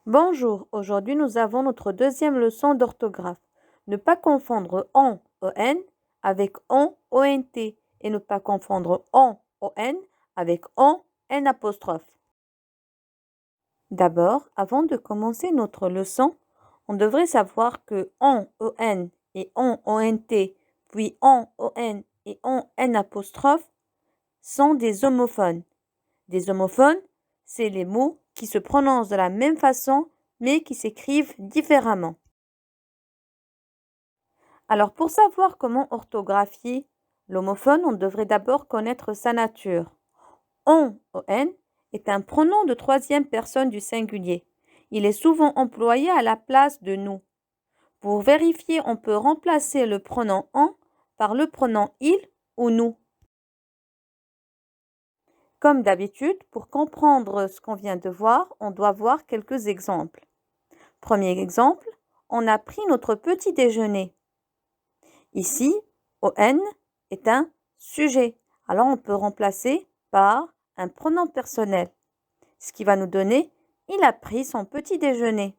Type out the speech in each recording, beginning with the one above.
Bonjour, aujourd'hui nous avons notre deuxième leçon d'orthographe. Ne pas confondre on, on avec on, ont et ne pas confondre on avec on, n apostrophe. D'abord, avant de commencer notre leçon, on devrait savoir que on et on, puis on et on, n apostrophe sont des homophones. Des homophones, c'est les mots qui se prononcent de la même façon mais qui s'écrivent différemment. Alors pour savoir comment orthographier l'homophone, on devrait d'abord connaître sa nature. On est un pronom de troisième personne du singulier. Il est souvent employé à la place de nous. Pour vérifier, on peut remplacer le pronom on par le pronom il ou nous. Comme d'habitude, pour comprendre ce qu'on vient de voir, on doit voir quelques exemples. Premier exemple, on a pris notre petit déjeuner. Ici, on est un sujet. Alors, on peut remplacer par un pronom personnel, ce qui va nous donner « il a pris son petit déjeuner ».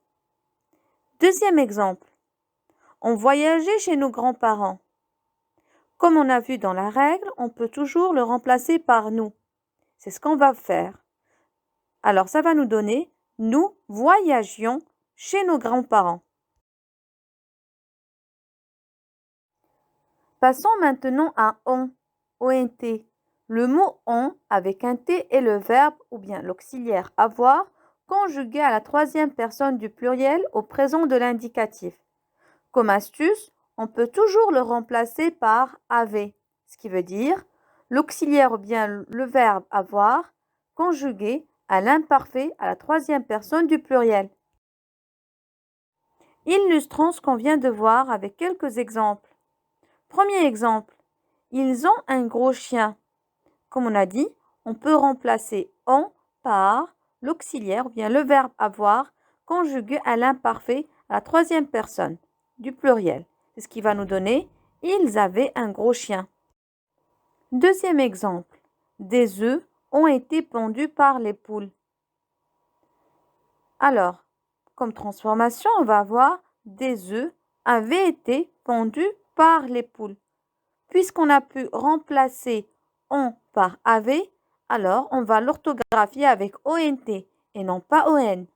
Deuxième exemple, on voyageait chez nos grands-parents. Comme on a vu dans la règle, on peut toujours le remplacer par « nous ». C'est ce qu'on va faire. Alors, ça va nous donner « nous voyagions chez nos grands-parents ». Passons maintenant à ont. Le mot on avec un t est le verbe ou bien l'auxiliaire avoir conjugué à la troisième personne du pluriel au présent de l'indicatif. Comme astuce, on peut toujours le remplacer par avait, ce qui veut dire l'auxiliaire ou bien le verbe avoir conjugué à l'imparfait à la troisième personne du pluriel. Illustrons ce qu'on vient de voir avec quelques exemples. Premier exemple, ils ont un gros chien. Comme on a dit, on peut remplacer ont par l'auxiliaire ou bien le verbe avoir conjugué à l'imparfait à la troisième personne du pluriel. C'est ce qui va nous donner ils avaient un gros chien. Deuxième exemple, des œufs ont été pondus par les poules. Alors, comme transformation, on va avoir des œufs avaient été pondus par les poules. Puisqu'on a pu remplacer on par avait, alors on va l'orthographier avec ont et non pas on.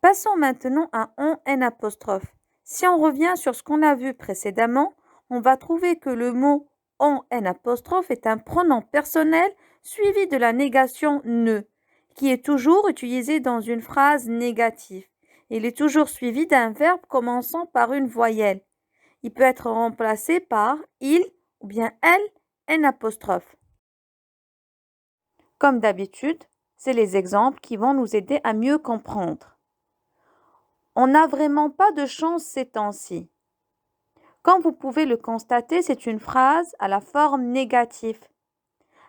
Passons maintenant à on n apostrophe. Si on revient sur ce qu'on a vu précédemment, on va trouver que le mot on n apostrophe est un pronom personnel suivi de la négation ne, qui est toujours utilisé dans une phrase négative. Il est toujours suivi d'un verbe commençant par une voyelle. Il peut être remplacé par il ou bien elle, n apostrophe. Comme d'habitude, c'est les exemples qui vont nous aider à mieux comprendre. On n'a vraiment pas de chance ces temps-ci. Comme vous pouvez le constater, c'est une phrase à la forme négative.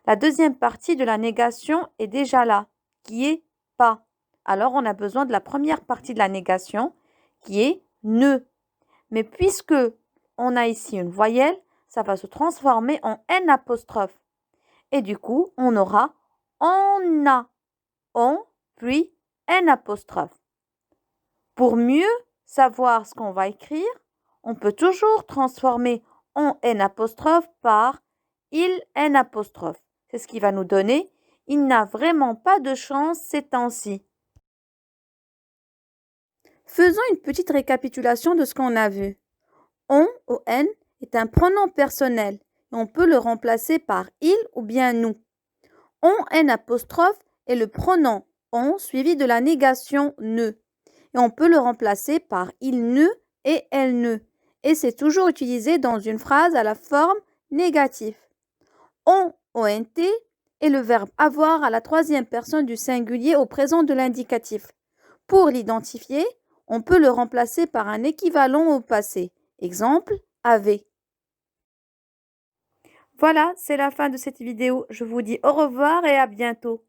La deuxième partie de la négation est déjà là, qui est pas. Alors, on a besoin de la première partie de la négation, qui est ne. Mais puisque on a ici une voyelle, ça va se transformer en n apostrophe. Et du coup, on aura on a, on, puis n apostrophe. Pour mieux savoir ce qu'on va écrire, on peut toujours transformer on n apostrophe par il n apostrophe. C'est ce qui va nous donner il n'a vraiment pas de chance ces temps-ci. Faisons une petite récapitulation de ce qu'on a vu. On est un pronom personnel et on peut le remplacer par il ou bien nous. On n apostrophe est le pronom on suivi de la négation ne et on peut le remplacer par il ne et elle ne et c'est toujours utilisé dans une phrase à la forme négative. Ont est le verbe avoir à la troisième personne du singulier au présent de l'indicatif. Pour l'identifier, on peut le remplacer par un équivalent au passé. Exemple, avait. Voilà, c'est la fin de cette vidéo. Je vous dis au revoir et à bientôt.